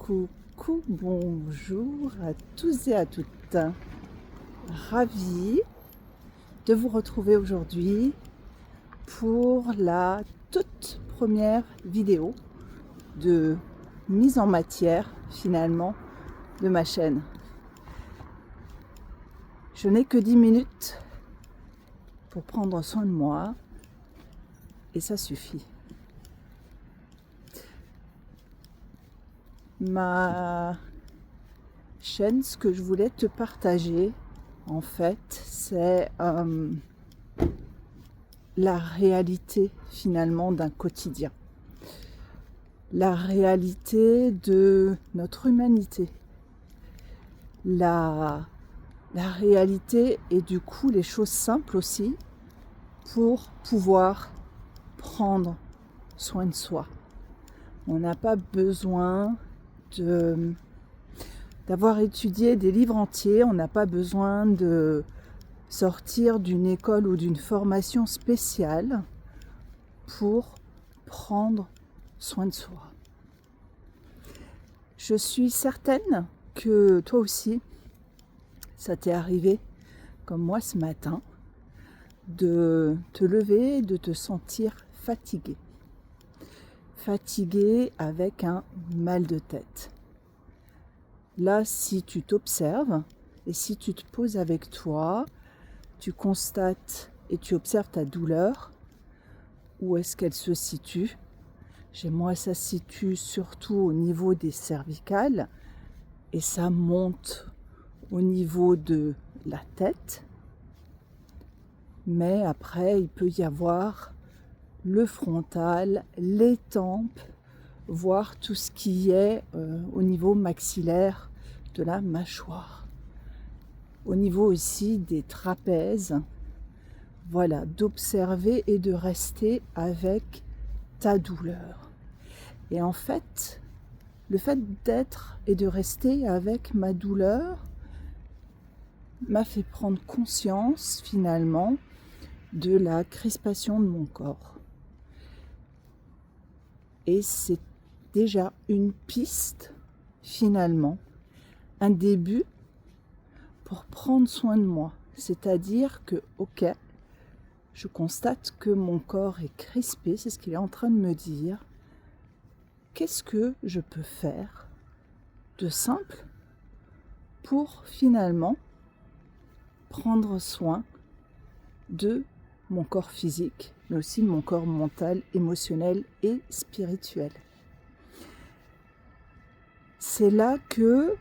Coucou, bonjour à tous et à toutes. Ravie de vous retrouver aujourd'hui pour la toute première vidéo de mise en matière finalement de ma chaîne. Je n'ai que 10 minutes pour prendre soin de moi et ça suffit. Ma chaîne, ce que je voulais te partager, en fait, c'est la réalité finalement d'un quotidien. La réalité de notre humanité. La réalité et du coup les choses simples aussi pour pouvoir prendre soin de soi. On n'a pas besoin d'avoir étudié des livres entiers, on n'a pas besoin de sortir d'une école ou d'une formation spéciale pour prendre soin de soi. Je suis certaine que toi aussi, ça t'est arrivé, comme moi ce matin, de te lever et de te sentir fatigué. Fatigué avec un mal de tête. Là, si tu t'observes et si tu te poses avec toi, tu constates et tu observes ta douleur, où est-ce qu'elle se situe. Chez moi, ça se situe surtout au niveau des cervicales et ça monte au niveau de la tête. Mais après, il peut y avoir le frontal, les tempes, voire tout ce qui est au niveau maxillaire de la mâchoire. Au niveau aussi des trapèzes, voilà, d'observer et de rester avec ta douleur. Et en fait, le fait d'être et de rester avec ma douleur m'a fait prendre conscience finalement de la crispation de mon corps. Et c'est déjà une piste, finalement, un début pour prendre soin de moi. C'est-à-dire que, ok, je constate que mon corps est crispé, c'est ce qu'il est en train de me dire. Qu'est-ce que je peux faire de simple pour finalement prendre soin de mon corps physique, mais aussi de mon corps mental, émotionnel et spirituel. C'est là que,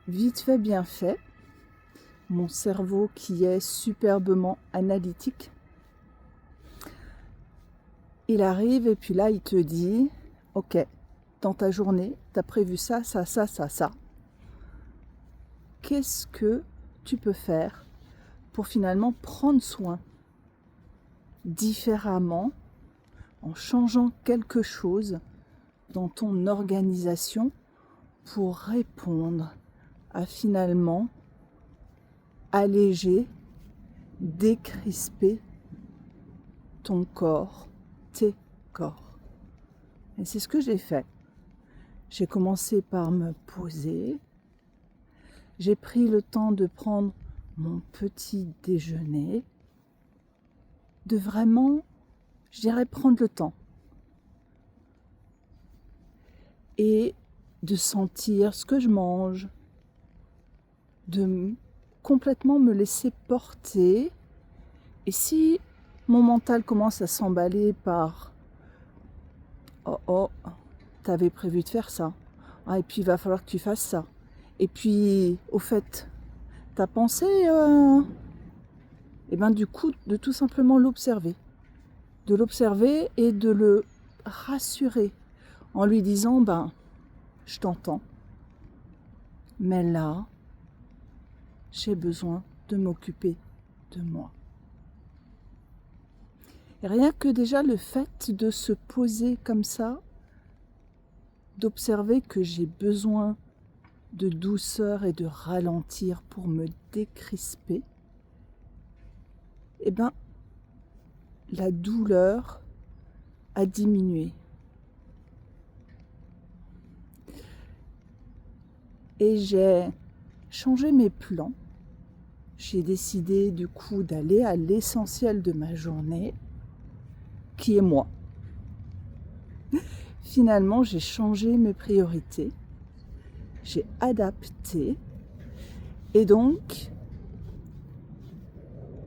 vite fait, bien fait, mon cerveau qui est superbement analytique, il arrive et puis là, il te dit, ok, dans ta journée, tu as prévu ça, ça, ça, ça, ça. Qu'est-ce que tu peux faire pour finalement prendre soin différemment en changeant quelque chose dans ton organisation pour répondre à finalement alléger, décrisper ton corps, tes corps. Et c'est ce que j'ai fait. J'ai commencé par me poser. J'ai pris le temps de prendre mon petit déjeuner, de vraiment, je dirais, prendre le temps et de sentir ce que je mange, de complètement me laisser porter. Et si mon mental commence à s'emballer par « Oh, t'avais prévu de faire ça. Ah, et puis il va falloir que tu fasses ça. Et puis, au fait, t'as pensé et bien du coup, de tout simplement l'observer. De l'observer et de le rassurer en lui disant, je t'entends. Mais là, j'ai besoin de m'occuper de moi. Et rien que déjà le fait de se poser comme ça, d'observer que j'ai besoin de douceur et de ralentir pour me décrisper, eh bien, la douleur a diminué. Et j'ai changé mes plans. J'ai décidé du coup d'aller à l'essentiel de ma journée, qui est moi. Finalement, j'ai changé mes priorités, j'ai adapté et donc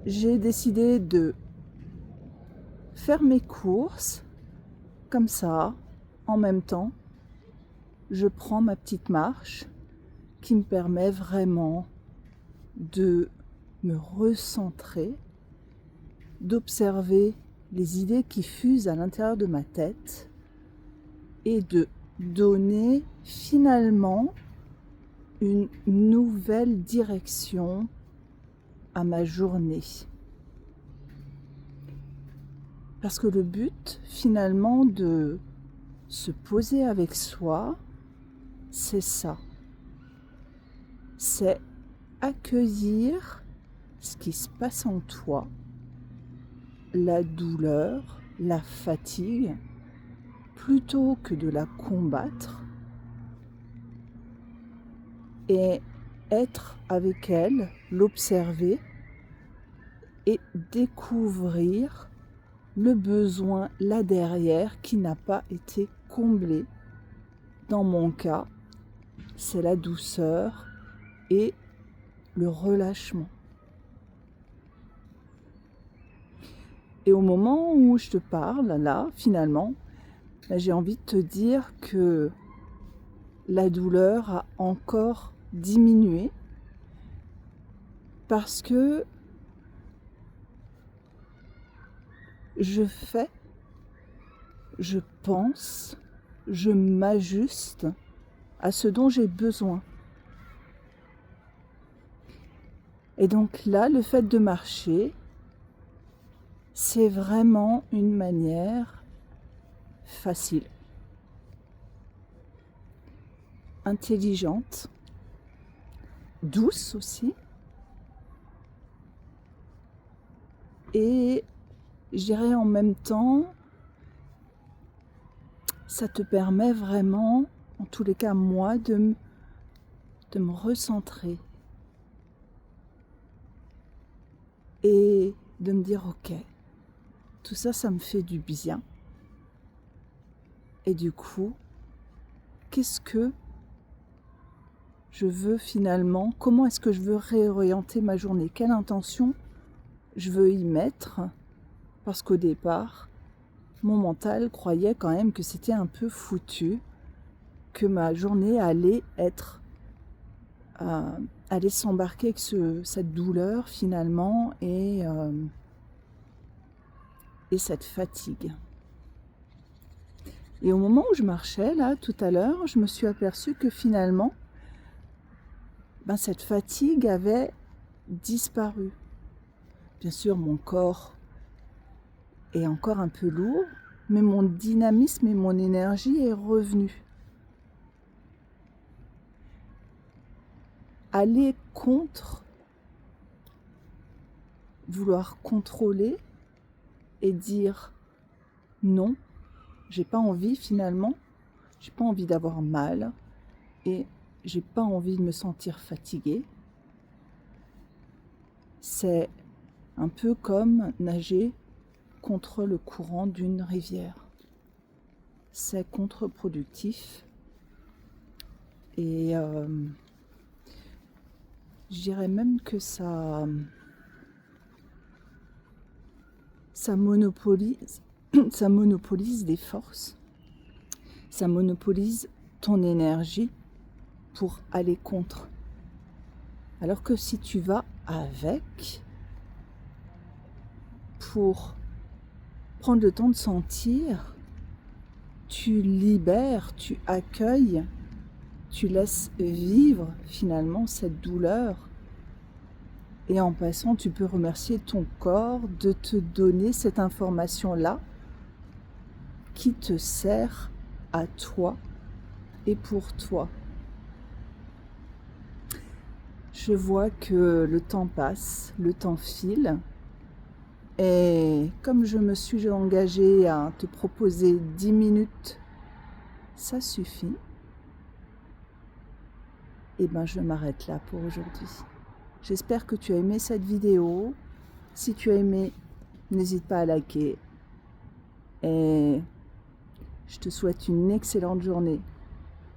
j'ai décidé de faire mes courses comme ça, en même temps. Je prends ma petite marche qui me permet vraiment de me recentrer, d'observer les idées qui fusent à l'intérieur de ma tête et de donner finalement une nouvelle direction à ma journée. Parce que le but finalement de se poser avec soi, c'est ça. C'est accueillir ce qui se passe en toi, la douleur, la fatigue, plutôt que de la combattre, et être avec elle, l'observer et découvrir le besoin là derrière qui n'a pas été comblé. Dans mon cas, c'est la douceur et le relâchement. Et au moment où je te parle, là, finalement, j'ai envie de te dire que la douleur a encore diminué parce que je fais, je pense, je m'ajuste à ce dont j'ai besoin. Et donc là, le fait de marcher, c'est vraiment une manière facile, intelligente, douce aussi, et je dirais en même temps, ça te permet vraiment, en tous les cas moi, de me recentrer et de me dire ok, tout ça, ça me fait du bien. Et du coup, qu'est-ce que je veux finalement, comment est-ce que je veux réorienter ma journée, quelle intention je veux y mettre, parce qu'au départ, mon mental croyait quand même que c'était un peu foutu, que ma journée allait allait s'embarquer avec cette douleur finalement et cette fatigue. Et au moment où je marchais là tout à l'heure, je me suis aperçue que finalement, cette fatigue avait disparu. Bien sûr, mon corps est encore un peu lourd, mais mon dynamisme et mon énergie est revenu. Aller contre, vouloir contrôler et dire non, j'ai pas envie finalement, j'ai pas envie d'avoir mal et j'ai pas envie de me sentir fatiguée. C'est un peu comme nager contre le courant d'une rivière. C'est contre-productif et je dirais même que ça monopolise, ça monopolise des forces, ça monopolise ton énergie pour aller contre. Alors que si tu vas avec, pour prendre le temps de sentir, tu libères, tu accueilles, tu laisses vivre finalement cette douleur. Et en passant, tu peux remercier ton corps de te donner cette information-là qui te sert à toi et pour toi. Je vois que le temps passe, le temps file. Et comme je me suis engagée à te proposer 10 minutes, ça suffit. et ben je m'arrête là pour aujourd'hui. J'espère que tu as aimé cette vidéo. Si tu as aimé, n'hésite pas à liker. Et je te souhaite une excellente journée.